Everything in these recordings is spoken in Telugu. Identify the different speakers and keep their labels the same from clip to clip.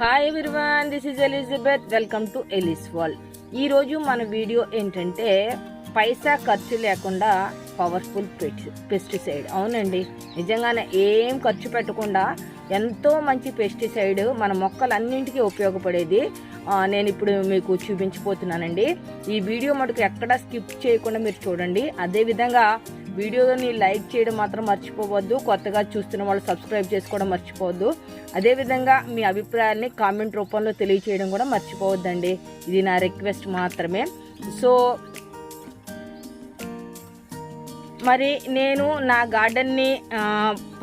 Speaker 1: Hi everyone, this is Elizabeth. Welcome to Ellis world. ఈరోజు మన వీడియో ఏంటంటే పైసా ఖర్చు లేకుండా పవర్ఫుల్ పెస్టిసైడ్. అవునండి, నిజంగానే ఏం ఖర్చు పెట్టకుండా ఎంతో మంచి పెస్టిసైడ్ మన మొక్కలన్నింటికీ ఉపయోగపడేది నేను ఇప్పుడు మీకు చూపించబోతున్నానండి. ఈ వీడియో మటుకు ఎక్కడా స్కిప్ చేయకుండా మీరు చూడండి. అదేవిధంగా వీడియోని లైక్ చేయడం మాత్రం మర్చిపోవద్దు. కొత్తగా చూస్తున్న వాళ్ళు సబ్స్క్రైబ్ చేసుకోవడం మర్చిపోవద్దు. అదేవిధంగా మీ అభిప్రాయాల్ని కామెంట్ రూపంలో తెలియచేయడం కూడా మర్చిపోవద్దండి. ఇది నా రిక్వెస్ట్ మాత్రమే. సో మరి నేను నా గార్డెన్ని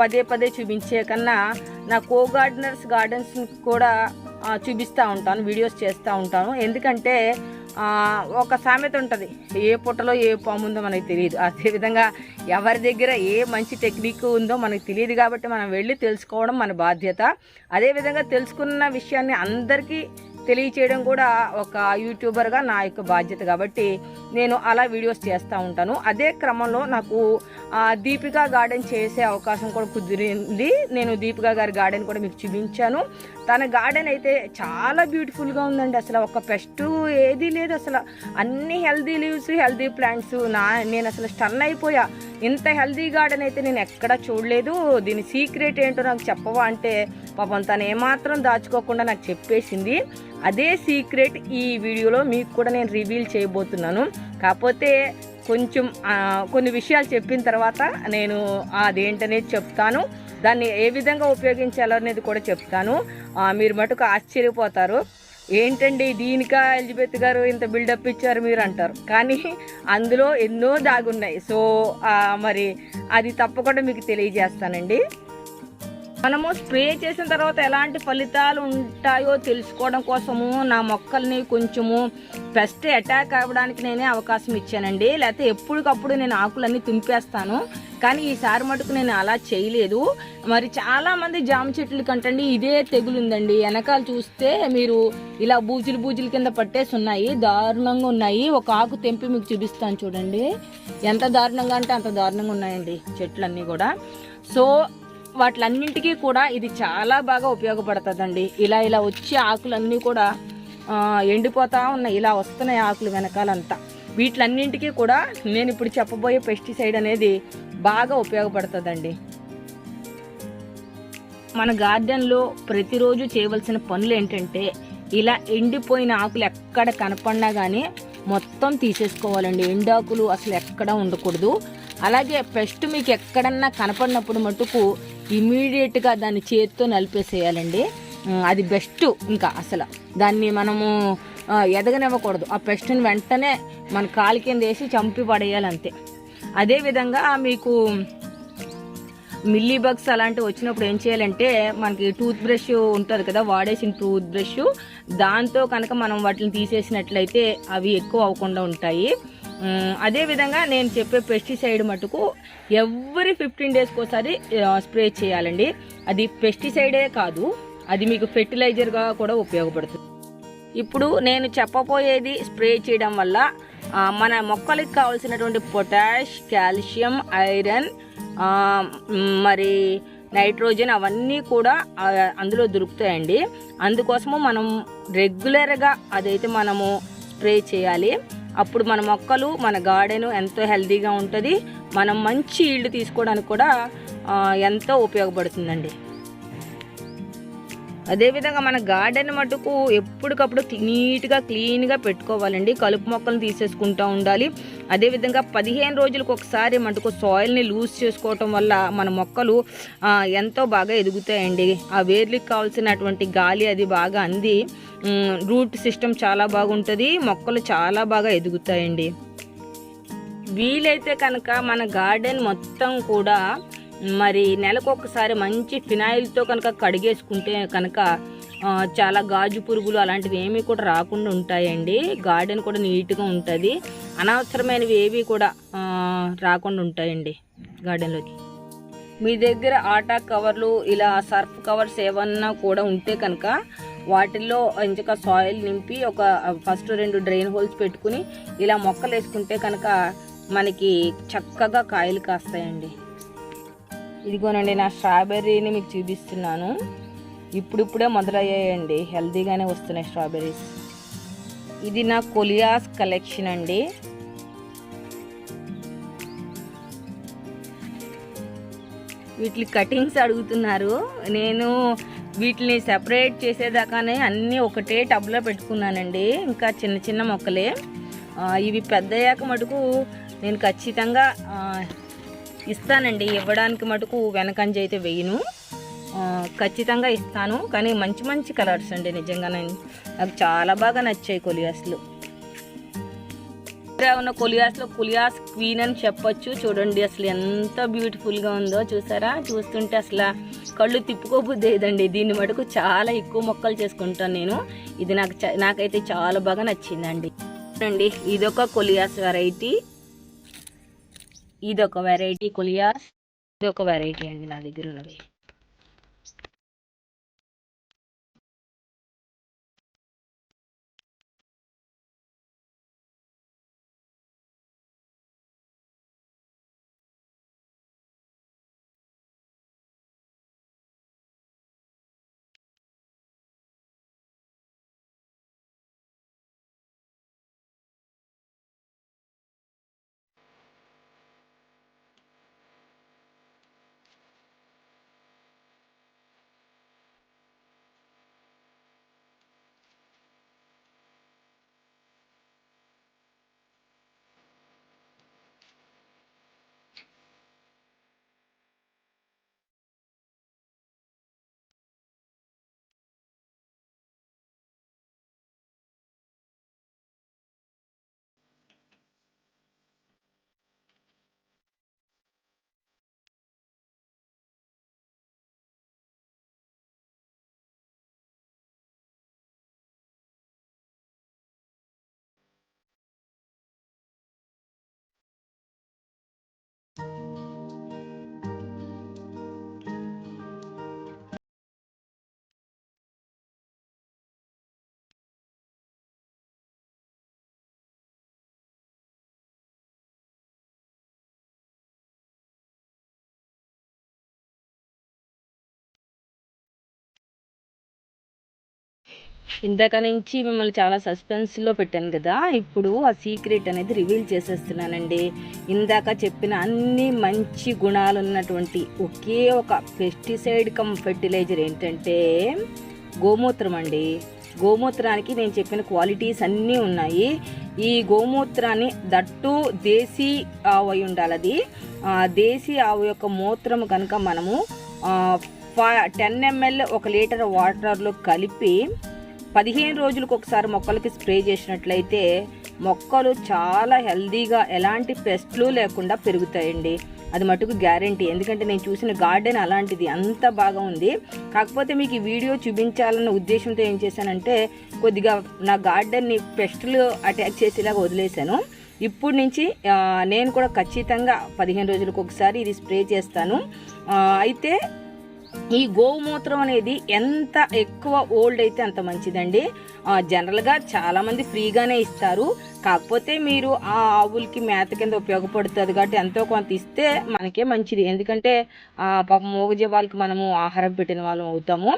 Speaker 1: పదే పదే చూపించే కన్నా నా కో గార్డెన్స్ కూడా చూపిస్తూ ఉంటాను, వీడియోస్ చేస్తూ ఉంటాను. ఎందుకంటే ఒక సామెత ఉంటుంది, ఏ పుట్టలో ఏ పాము ఉందో మనకు తెలియదు. అదేవిధంగా ఎవరి దగ్గర ఏ మంచి టెక్నిక్ ఉందో మనకు తెలియదు. కాబట్టి మనం వెళ్ళి తెలుసుకోవడం మన బాధ్యత. అదేవిధంగా తెలుసుకున్న విషయాన్ని అందరికీ తెలియచేయడం కూడా ఒక యూట్యూబర్గా నా యొక్క బాధ్యత. కాబట్టి నేను అలా వీడియోస్ చేస్తూ ఉంటాను. అదే క్రమంలో నాకు దీపికా గార్డెన్ చేసే అవకాశం కూడా కుదిరింది. నేను దీపికా గారి గార్డెన్ కూడా మీకు చూపించాను. తన గార్డెన్ అయితే చాలా బ్యూటిఫుల్గా ఉందండి. అసలు ఒక పెస్ట్ ఏదీ లేదు, అసలు అన్ని హెల్దీ లీవ్స్, హెల్దీ ప్లాంట్స్. నేను అసలు స్టన్ అయిపోయా. ఇంత హెల్దీ గార్డెన్ అయితే నేను ఎక్కడా చూడలేదు. దీని సీక్రెట్ ఏంటో నాకు చెప్పవా అంటే పాపం తను ఏమాత్రం దాచుకోకుండా నాకు చెప్పేసింది. అదే సీక్రెట్ ఈ వీడియోలో మీకు కూడా నేను రివీల్ చేయబోతున్నాను. కాకపోతే కొంచెం కొన్ని విషయాలు చెప్పిన తర్వాత నేను అదేంటనేది చెప్తాను. దాన్ని ఏ విధంగా ఉపయోగించాలనేది కూడా చెప్తాను. మీరు మటుకు ఆశ్చర్యపోతారు. ఏంటండి దీనికా ఎలిజబెత్ గారు ఇంత బిల్డప్ ఇచ్చారు మీరు అంటారు, కానీ అందులో ఎన్నో దాగున్నాయి. సో మరి అది తప్పకుండా మీకు తెలియజేస్తానండి. మనము స్ప్రే చేసిన తర్వాత ఎలాంటి ఫలితాలు ఉంటాయో తెలుసుకోవడం కోసము నా మొక్కల్ని కొంచెము పెస్ట్ అటాక్ అవ్వడానికి నేనే అవకాశం ఇచ్చానండి. లేకపోతే ఎప్పటికప్పుడు నేను ఆకులన్నీ తుంపేస్తాను, కానీ ఈసారి మటుకు నేను అలా చేయలేదు. మరి చాలామంది జామ చెట్లు కంటండి ఇదే తెగులుందండి. వెనకాల చూస్తే మీరు ఇలా బూజులు కింద పట్టేసి ఉన్నాయి, దారుణంగా ఉన్నాయి. ఒక ఆకు తెంపి మీకు చూపిస్తాను చూడండి. ఎంత దారుణంగా అంటే అంత దారుణంగా ఉన్నాయండి చెట్లన్నీ కూడా. సో వాటిలన్నింటికీ కూడా ఇది చాలా బాగా ఉపయోగపడుతుందండి. ఇలా వచ్చి ఆకులన్నీ కూడా ఎండిపోతూ ఉన్నాయి, ఇలా వస్తున్నాయి ఆకులు వెనకాలంతా. వీటిలన్నింటికీ కూడా నేను ఇప్పుడు చెప్పబోయే పెస్టిసైడ్ అనేది బాగా ఉపయోగపడుతుందండి. మన గార్డెన్లో ప్రతిరోజు చేయవలసిన పనులు ఏంటంటే ఇలా ఎండిపోయిన ఆకులు ఎక్కడ కనపడినా కానీ మొత్తం తీసేసుకోవాలండి. ఎండాకులు అసలు ఎక్కడ ఉండకూడదు. అలాగే పెస్ట్ మీకు ఎక్కడన్నా కనపడినప్పుడు మటుకు ఇమీడియట్గా దాన్ని చేతితో నలిపేసేయాలండి. అది బెస్ట్. ఇంకా అసలు దాన్ని మనము ఎదగనివ్వకూడదు. ఆ పెస్ట్ని వెంటనే మన కాలి కింద వేసి చంపి పడేయాలి అంతే. అదేవిధంగా మీకు మిల్లీ బగ్స్ అలాంటివి వచ్చినప్పుడు ఏం చేయాలంటే మనకి టూత్ బ్రష్ ఉంటుంది కదా, వాడేసిన టూత్ బ్రష్, దాంతో కనుక మనం వాటిని తీసేసినట్లయితే అవి ఎక్కువ అవ్వకుండా ఉంటాయి. అదేవిధంగా నేను చెప్పే పెస్టిసైడ్ మటుకు ఎవ్రీ 15 డేస్కి ఒకసారి స్ప్రే చేయాలండి. అది పెస్టిసైడే కాదు, అది మీకు ఫెర్టిలైజర్గా కూడా ఉపయోగపడుతుంది. ఇప్పుడు నేను చెప్పబోయేది స్ప్రే చేయడం వల్ల మన మొక్కలకు కావాల్సినటువంటి పొటాష్, కాల్షియం, ఐరన్, మరి నైట్రోజన్ అవన్నీ కూడా అందులో దొరుకుతాయండి. అందుకోసము మనం రెగ్యులర్గా అదైతే మనము స్ప్రే చేయాలి. అప్పుడు మన మొక్కలు, మన గార్డెన్ ఎంతో హెల్తీగా ఉంటుంది. మనం మంచి ఈల్డ్ తీసుకోవడానికి కూడా ఎంతో ఉపయోగపడుతుందండి. అదేవిధంగా మన గార్డెన్ మటుకు ఎప్పటికప్పుడు నీట్గా క్లీన్గా పెట్టుకోవాలండి. కలుపు మొక్కలను తీసేసుకుంటూ ఉండాలి. అదేవిధంగా 15 రోజులకు ఒకసారి మటుకు సాయిల్ని లూజ్ చేసుకోవటం వల్ల మన మొక్కలు ఎంతో బాగా ఎదుగుతాయండి. ఆ వేర్లకు కావాల్సినటువంటి గాలి అది బాగా అంది రూట్ సిస్టమ్ చాలా బాగుంటుంది. మొక్కలు చాలా బాగా ఎదుగుతాయండి. వీలైతే కనుక మన గార్డెన్ మొత్తం కూడా మరి నెలకు ఒకసారి మంచి ఫినాయిల్తో కనుక కడిగేసుకుంటే కనుక చాలా గాజు పురుగులు అలాంటివి ఏమీ కూడా రాకుండా ఉంటాయండి. గార్డెన్ కూడా నీట్గా ఉంటుంది. అనవసరమైనవి ఏవి కూడా రాకుండా ఉంటాయండి గార్డెన్లోకి. మీ దగ్గర ఆటా కవర్లు, ఇలా సర్ఫ్ కవర్స్ ఏమన్నా కూడా ఉంటే కనుక వాటిల్లో ఇంచక సాయిల్ నింపి ఒక ఫస్ట్ 2 డ్రైన్ హోల్స్ పెట్టుకుని ఇలా మొక్కలు వేసుకుంటే కనుక మనకి చక్కగా కాయలు కాస్తాయండి. ఇదిగోనండి నా స్ట్రాబెర్రీని మీకు చూపిస్తున్నాను. ఇప్పుడిప్పుడే మొదలయ్యాయండి, హెల్తీగానే వస్తున్నాయి స్ట్రాబెర్రీస్. ఇది నా కొలియాస్ కలెక్షన్ అండి. వీటి కటింగ్స్ అడుగుతున్నారు. నేను వీటిని సెపరేట్ చేసేదాకానే అన్నీ ఒకటే టబ్లో పెట్టుకున్నానండి, ఇంకా చిన్న చిన్న మొక్కలే. ఇవి పెద్దయ్యాక మటుకు నేను ఖచ్చితంగా ఇస్తానండి. ఇవ్వడానికి మటుకు వెనకంజ అయితే వేయను, ఖచ్చితంగా ఇస్తాను. కానీ మంచి మంచి కలర్స్ అండి, నిజంగా నాకు చాలా బాగా నచ్చాయి కొలియాస్లు. ఉన్న కొలియాస్లో కొలియాస్ క్వీన్ అని చెప్పొచ్చు. చూడండి అసలు ఎంత బ్యూటిఫుల్గా ఉందో చూసారా. చూస్తుంటే అసలు కళ్ళు తిప్పుకోబుద్ది లేదండి. దీన్ని మటుకు చాలా ఎక్కువ మొక్కలు చేసుకుంటాను నేను. ఇది నాకైతే చాలా బాగా నచ్చిందండి. అండి ఇదొక కొలియాస్ వెరైటీ, ఇదొక వెరైటీ కొలియాస్, ఇదొక వెరైటీ అండి నా దగ్గర ఉన్నది. ఇందాక నుంచి మిమ్మల్ని చాలా సస్పెన్స్లో పెట్టాను కదా, ఇప్పుడు ఆ సీక్రెట్ అనేది రివీల్ చేసేస్తున్నానండి. ఇందాక చెప్పిన అన్ని మంచి గుణాలు ఉన్నటువంటి ఒకే ఒక పెస్టిసైడ్ కమ్ ఫెర్టిలైజర్ ఏంటంటే గోమూత్రం అండి. గోమూత్రానికి నేను చెప్పిన క్వాలిటీస్ అన్నీ ఉన్నాయి. ఈ గోమూత్రాన్ని దట్టు దేశీ ఆవు అయి ఉండాలి. అది దేశీ ఆవు యొక్క మూత్రం కనుక మనము 10 ml 1 లీటర్ వాటర్లో కలిపి 15 రోజులకు ఒకసారి మొక్కలకి స్ప్రే చేసినట్లయితే మొక్కలు చాలా హెల్దీగా ఎలాంటి పెస్ట్లు లేకుండా పెరుగుతాయండి. అది మటుకు గ్యారంటీ. ఎందుకంటే నేను చూసిన గార్డెన్ అలాంటిది, అంత బాగా ఉంది. కాకపోతే మీకు ఈ వీడియో చూపించాలన్న ఉద్దేశంతో ఏం చేశానంటే కొద్దిగా నా గార్డెన్ని పెస్ట్లు అటాక్ చేసేలాగా వదిలేశాను. ఇప్పుడు నుంచి నేను కూడా ఖచ్చితంగా 15 రోజులకు ఒకసారి ఇది స్ప్రే చేస్తాను. అయితే ఈ గోమూత్రం అనేది ఎంత ఎక్కువ ఓల్డ్ అయితే అంత మంచిదండి. జనరల్గా చాలామంది ఫ్రీగానే ఇస్తారు. కాకపోతే మీరు ఆ ఆవులకి మేత కింద ఉపయోగపడుతుంది కాబట్టి ఎంతో కొంత ఇస్తే మనకే మంచిది. ఎందుకంటే పాపం మూగజీవాలకి మనము ఆహారం పెట్టిన వాళ్ళం అవుతాము.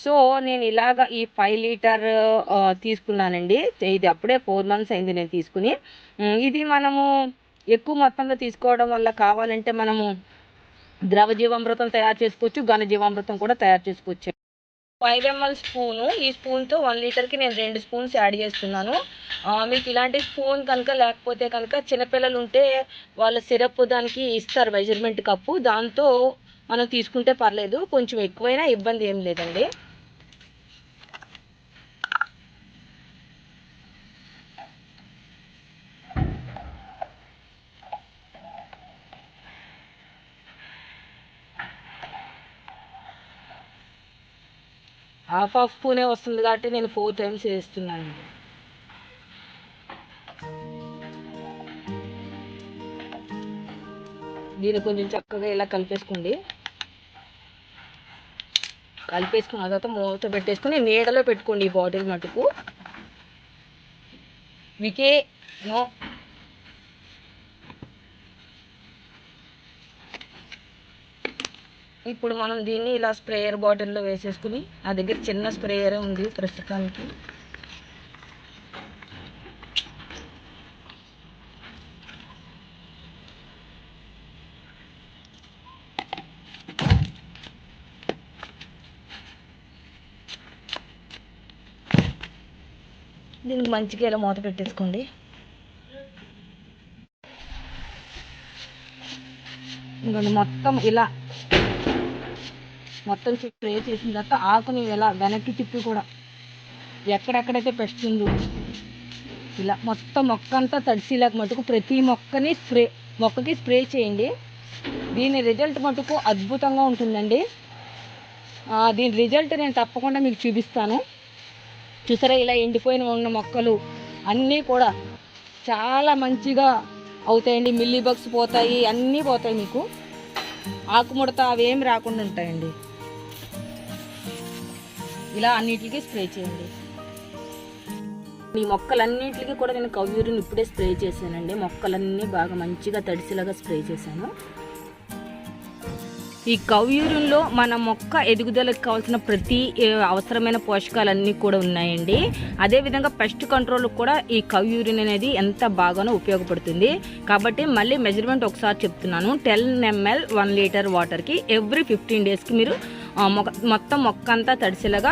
Speaker 1: సో నేను ఇలాగ ఈ 5 లీటర్ తీసుకున్నానండి. ఇది అప్పుడే 4 months అయింది నేను తీసుకుని. ఇది మనము ఎక్కువ మొత్తంలో తీసుకోవడం వల్ల కావాలంటే మనము ద్రవ జీవామృతం తయారు చేసుకోవచ్చు, ఘన జీవామృతం కూడా తయారు చేసుకోవచ్చు. 5 ml స్పూను, ఈ స్పూన్తో 1 లీటర్కి నేను 2 స్పూన్స్ యాడ్ చేస్తున్నాను. మీకు ఇలాంటి స్పూన్ కనుక లేకపోతే కనుక చిన్నపిల్లలు ఉంటే వాళ్ళ సిరప్ దానికి ఇస్తారు మెజర్మెంట్ కప్పు, దాంతో మనం తీసుకుంటే పర్లేదు. కొంచెం ఎక్కువైనా ఇబ్బంది ఏం లేదండి. హాఫ్ స్పూనే వస్తుంది కాబట్టి నేను 4 times వేస్తున్నాను. దీన్ని కొంచెం చక్కగా ఇలా కలిపేసుకోండి. కలిపేసుకున్న తర్వాత మూత పెట్టేసుకొని నీడలో పెట్టుకోండి ఈ బాటిల్ మటుకు. వికే నో ఇప్పుడు మనం దీన్ని ఇలా స్ప్రేయర్ బాటిల్లో వేసేసుకుని, నా దగ్గర చిన్న స్ప్రేయర్ ఉంది ప్రస్తుతానికి. దీనికి మంచిగా ఇలా మూత పెట్టేసుకోండి. ఇంకొంచెం మొత్తం ఇలా మొత్తం స్ప్రే చేసిన తర్వాత ఆకుని ఇలా వెనక్కి తిప్పి కూడా ఎక్కడెక్కడైతే పెస్ట్ ఉందో ఇలా మొత్తం మొక్క అంతా తడిసేలాగా మటుకు ప్రతి మొక్కకి స్ప్రే చేయండి. దీని రిజల్ట్ మటుకు అద్భుతంగా ఉంటుందండి. దీని రిజల్ట్ నేను తప్పకుండా మీకు చూపిస్తాను. చూసారా, ఇలా ఎండిపోయిన ఉన్న మొక్కలు అన్నీ కూడా చాలా మంచిగా అవుతాయండి. మిల్లీ బగ్స్ పోతాయి, అన్నీ పోతాయి. మీకు ఆకుముడత అవేమి రాకుండా ఉంటాయండి. ఇలా అన్నిటికీ స్ప్రే చేయండి. ఈ మొక్కలన్నిటికీ కూడా నేను కవ్యూరిని ఇప్పుడే స్ప్రే చేశానండి. మొక్కలన్నీ బాగా మంచిగా తడిసేలాగా స్ప్రే చేశాను. ఈ కవ్యూరిన్లో మన మొక్క ఎదుగుదలకు కావాల్సిన ప్రతి అవసరమైన పోషకాలన్నీ కూడా ఉన్నాయండి. అదేవిధంగా పెస్ట్ కంట్రోల్కి కూడా ఈ కవ్యూరిన్ అనేది ఎంత బాగానో ఉపయోగపడుతుంది. కాబట్టి మళ్ళీ మెజర్మెంట్ ఒకసారి చెప్తున్నాను. 10 ml 1 లీటర్ వాటర్కి ఎవ్రీ 15 డేస్కి మీరు మొత్తం మొక్క అంతా తడిసేలాగా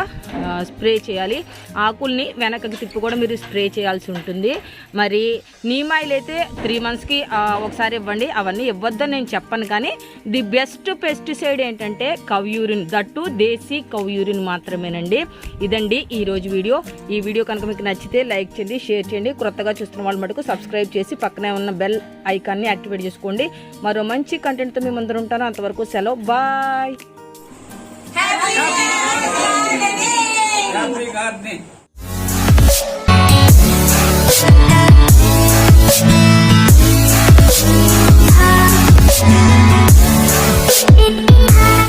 Speaker 1: స్ప్రే చేయాలి. ఆకుల్ని వెనకకి తిప్పి కూడా మీరు స్ప్రే చేయాల్సి ఉంటుంది. మరి నీమ్ ఆయిల్ అయితే 3 monthsకి ఒకసారి ఇవ్వండి. అవన్నీ ఇవ్వద్దని నేను చెప్పను, కానీ ది బెస్ట్ పెస్టిసైడ్ ఏంటంటే కవ్యూరిన్, దట్టు దేశీ కవ్యూరిన్ మాత్రమేనండి. ఇదండి ఈరోజు వీడియో. ఈ వీడియో కనుక మీకు నచ్చితే లైక్ చేయండి, షేర్ చేయండి. కొత్తగా చూస్తున్న వాళ్ళు మటుకు సబ్స్క్రైబ్ చేసి పక్కనే ఉన్న బెల్ ఐకాన్ని యాక్టివేట్ చేసుకోండి. మరో మంచి కంటెంట్తో మేము అందరూ ఉంటాను. అంతవరకు సెలవు, బాయ్.
Speaker 2: Happy gardening.